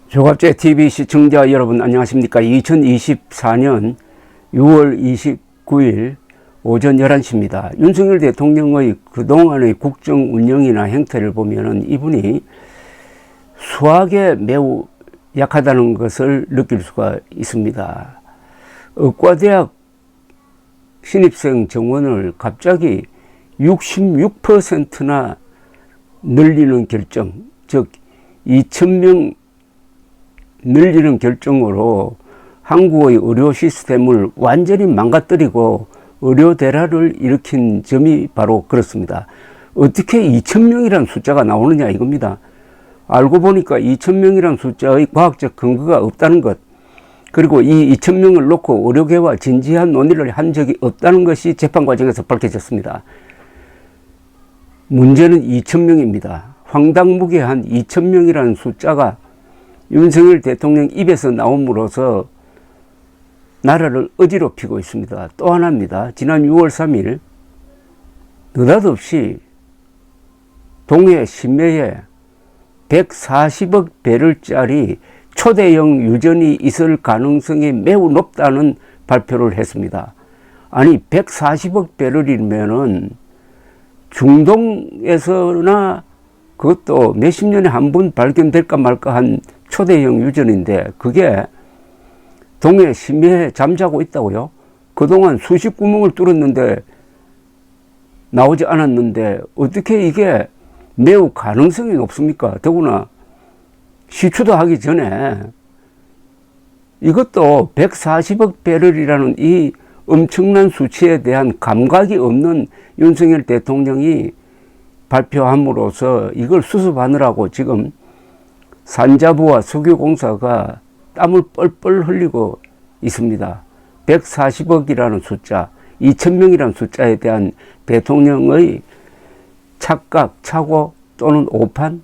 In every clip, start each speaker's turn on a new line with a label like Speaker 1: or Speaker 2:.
Speaker 1: 조갑제TV 시청자 여러분 안녕하십니까. 2024년 6월 29일 오전 11시입니다. 윤석열 대통령의 그동안의 국정 운영이나 행태를 보면은 이분이 수학에 매우 약하다는 것을 느낄 수가 있습니다. 의과대학 신입생 정원을 갑자기 66%나 늘리는 결정, 즉 2,000명 늘리는 결정으로 한국의 의료 시스템을 완전히 망가뜨리고 의료 대란을 일으킨 점이 바로 그렇습니다. 어떻게 2,000명이라는 숫자가 나오느냐 이겁니다. 알고 보니까 2,000명이라는 숫자의 과학적 근거가 없다는 것, 그리고 이 2,000명을 놓고 의료계와 진지한 논의를 한 적이 없다는 것이 재판 과정에서 밝혀졌습니다. 문제는 2,000명입니다. 황당무계한 2,000명이라는 숫자가 윤석열 대통령 입에서 나옴으로써 나라를 어지럽히고 있습니다. 또 하나입니다. 지난 6월 3일 느닷없이 동해 심해에 140억 배럴짜리 초대형 유전이 있을 가능성이 매우 높다는 발표를 했습니다. 아니 140억 배럴이면은 중동에서나 그것도 몇십 년에 한 번 발견될까 말까 한 초대형 유전인데 그게 동해 심해에 잠자고 있다고요? 그동안 수십 구멍을 뚫었는데 나오지 않았는데 어떻게 이게 매우 가능성이 높습니까? 더구나 시추도 하기 전에 이것도 140억 배럴이라는 이 엄청난 수치에 대한 감각이 없는 윤석열 대통령이 발표함으로써 이걸 수습하느라고 지금 산자부와 석유공사가 땀을 뻘뻘 흘리고 있습니다. 140억이라는 숫자, 2,000명이라는 숫자에 대한 대통령의 착각, 착오 또는 오판?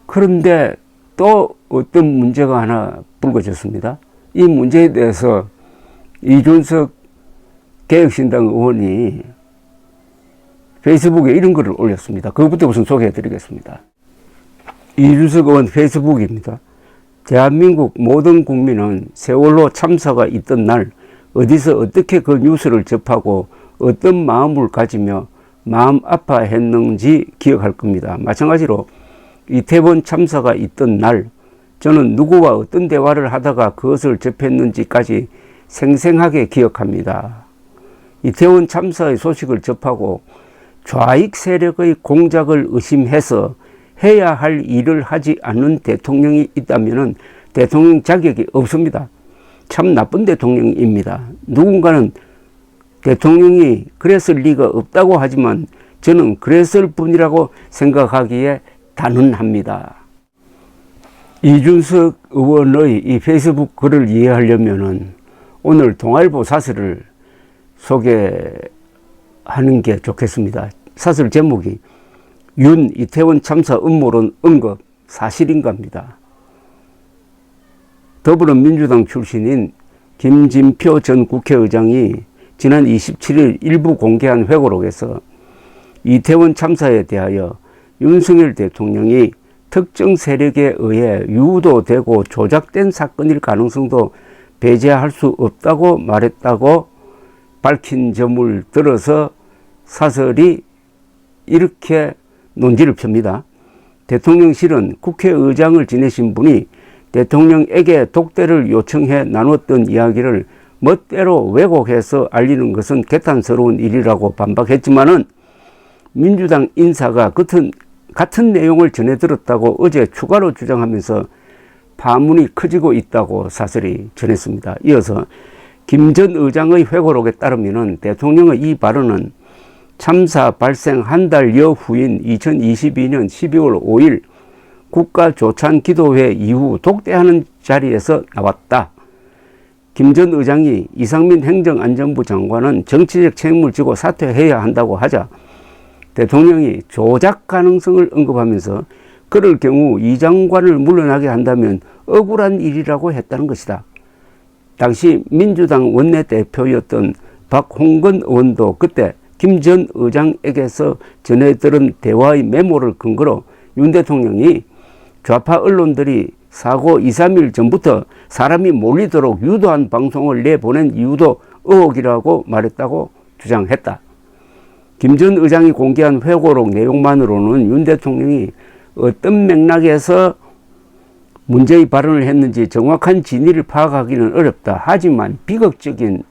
Speaker 1: 그런데 또 어떤 문제가 하나 불거졌습니다. 이 문제에 대해서 이준석 개혁신당 의원이 페이스북에 이런 글을 올렸습니다. 그것부터 우선 소개해 드리겠습니다. 이준석 의원 페이스북입니다. 대한민국 모든 국민은 세월호 참사가 있던 날 어디서 어떻게 그 뉴스를 접하고 어떤 마음을 가지며 마음 아파했는지 기억할 겁니다. 마찬가지로 이태원 참사가 있던 날 저는 누구와 어떤 대화를 하다가 그것을 접했는지까지 생생하게 기억합니다. 이태원 참사의 소식을 접하고 좌익 세력의 공작을 의심해서 해야 할 일을 하지 않는 대통령이 있다면 대통령 자격이 없습니다. 참 나쁜 대통령입니다. 누군가는 대통령이 그랬을 리가 없다고 하지만 저는 그랬을 뿐이라고 생각하기에 단언합니다. 이준석 의원의 이 페이스북 글을 이해하려면 오늘 동아일보 사설을 소개하는 게 좋겠습니다. 사설 제목이 윤 이태원 참사 음모론 언급 사실인가입니다. 더불어민주당 출신인 김진표 전 국회의장이 지난 27일 일부 공개한 회고록에서 이태원 참사에 대하여 윤석열 대통령이 특정 세력에 의해 유도되고 조작된 사건일 가능성도 배제할 수 없다고 말했다고 밝힌 점을 들어서 사설이 이렇게 논지를 펴니다. 대통령실은 국회의장을 지내신 분이 대통령에게 독대를 요청해 나눴던 이야기를 멋대로 왜곡해서 알리는 것은 개탄스러운 일이라고 반박했지만은 민주당 인사가 같은 내용을 전해 들었다고 어제 추가로 주장하면서 파문이 커지고 있다고 사설이 전했습니다. 이어서 김 전 의장의 회고록에 따르면 대통령의 이 발언은 참사 발생 한 달여 후인 2022년 12월 5일 국가조찬기도회 이후 독대하는 자리에서 나왔다. 김 전 의장이 이상민 행정안전부 장관은 정치적 책임을 지고 사퇴해야 한다고 하자 대통령이 조작 가능성을 언급하면서 그럴 경우 이 장관을 물러나게 한다면 억울한 일이라고 했다는 것이다. 당시 민주당 원내대표였던 박홍근 의원도 그때 김 전 의장에게서 전해 들은 대화의 메모를 근거로 윤 대통령이 좌파 언론들이 사고 2, 3일 전부터 사람이 몰리도록 유도한 방송을 내보낸 이유도 의혹이라고 말했다고 주장했다. 김 전 의장이 공개한 회고록 내용만으로는 윤 대통령이 어떤 맥락에서 문제의 발언을 했는지 정확한 진위를 파악하기는 어렵다. 하지만 비극적인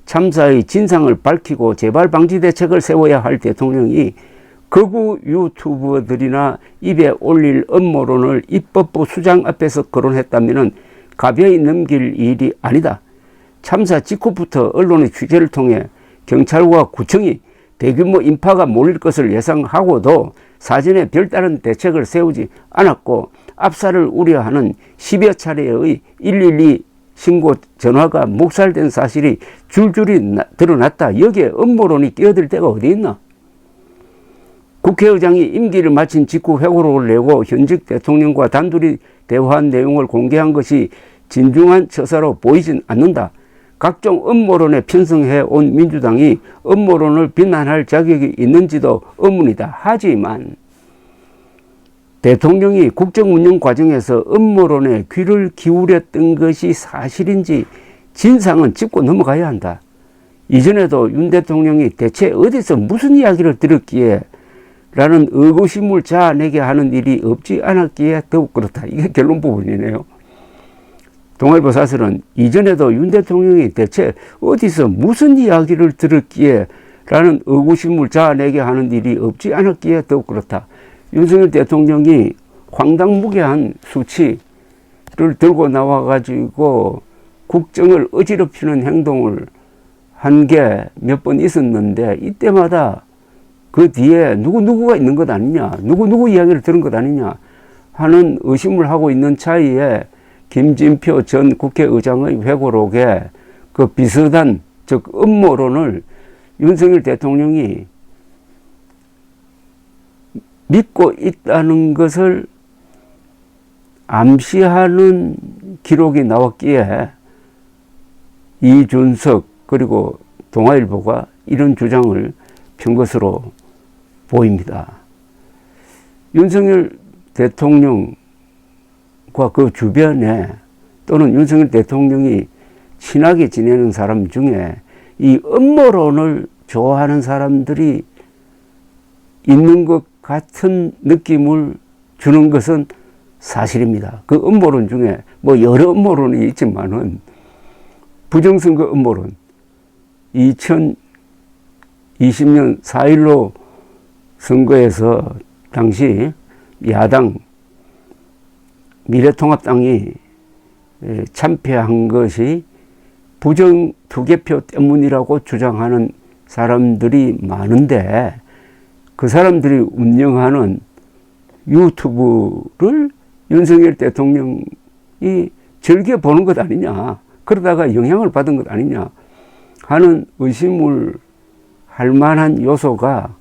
Speaker 1: 참사의 진상을 밝히고 재발 방지 대책을 세워야 할 대통령이 극우 유튜버들이나 입에 올릴 음모론을 입법부 수장 앞에서 거론했다면 가벼이 넘길 일이 아니다. 참사 직후부터 언론의 취재를 통해 경찰과 구청이 대규모 인파가 몰릴 것을 예상하고도 사전에 별다른 대책을 세우지 않았고 압사를 우려하는 10여 차례의 112 신고 전화가 묵살된 사실이 줄줄이 드러났다. 여기에 음모론이 끼어들 데가 어디 있나? 국회의장이 임기를 마친 직후 회고록을 내고 현직 대통령과 단둘이 대화한 내용을 공개한 것이 진중한 처사로 보이진 않는다. 각종 음모론에 편승해 온 민주당이 음모론을 비난할 자격이 있는지도 의문이다. 하지만 대통령이 국정운영 과정에서 음모론에 귀를 기울였던 것이 사실인지 진상은 짚고 넘어가야 한다. 이전에도 윤 대통령이 대체 어디서 무슨 이야기를 들었기에 라는 의구심을 자아내게 하는 일이 없지 않았기에 더욱 그렇다. 이게 결론 부분이네요. 동아일보 사설은 이전에도 윤 대통령이 대체 어디서 무슨 이야기를 들었기에 라는 의구심을 자아내게 하는 일이 없지 않았기에 더욱 그렇다. 윤석열 대통령이 황당무계한 수치를 들고 나와가지고 국정을 어지럽히는 행동을 한 게 몇 번 있었는데 이때마다 그 뒤에 누구가 있는 것 아니냐, 누구 이야기를 들은 것 아니냐 하는 의심을 하고 있는 차이에 김진표 전 국회의장의 회고록에 그 비슷한 즉 음모론을 윤석열 대통령이 믿고 있다는 것을 암시하는 기록이 나왔기에 이준석 그리고 동아일보가 이런 주장을 편 것으로 보입니다. 윤석열 대통령과 그 주변에 또는 윤석열 대통령이 친하게 지내는 사람 중에 이 음모론을 좋아하는 사람들이 있는 것 같은 느낌을 주는 것은 사실입니다. 그 음모론 중에 뭐 여러 음모론이 있지만은 부정선거 음모론 2020년 4.15 선거에서 당시 야당 미래통합당이 참패한 것이 부정 투개표 때문이라고 주장하는 사람들이 많은데 그 사람들이 운영하는 유튜브를 윤석열 대통령이 즐겨보는 것 아니냐, 그러다가 영향을 받은 것 아니냐 하는 의심을 할 만한 요소가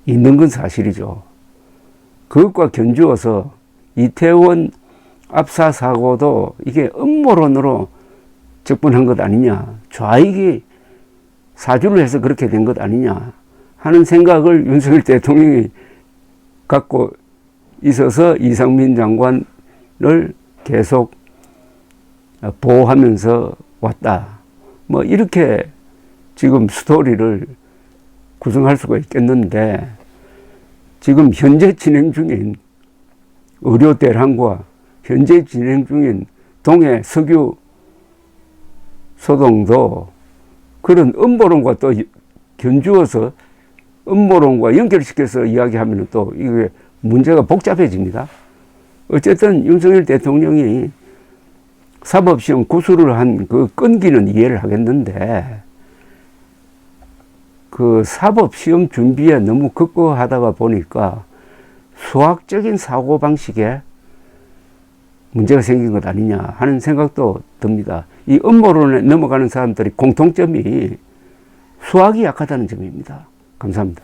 Speaker 1: 있는 건 사실이죠. 그것과 견주어서 이태원 압사 사고도 이게 음모론으로 접근한 것 아니냐, 좌익이 사주를 해서 그렇게 된 것 아니냐 하는 생각을 윤석열 대통령이 갖고 있어서 이상민 장관을 계속 보호하면서 왔다. 뭐 이렇게 지금 스토리를 구성할 수가 있겠는데 지금 현재 진행 중인 의료 대란과 현재 진행 중인 동해 석유 소동도 그런 음모론과 또 견주어서 음모론과 연결시켜서 이야기하면 또 이게 문제가 복잡해집니다. 어쨌든 윤석열 대통령이 사법시험 구술을 한 그 끈기는 이해를 하겠는데 그 사법시험 준비에 너무 급급하다가 보니까 수학적인 사고방식에 문제가 생긴 것 아니냐 하는 생각도 듭니다. 이 음모론에 넘어가는 사람들이 공통점이 수학이 약하다는 점입니다. 감사합니다.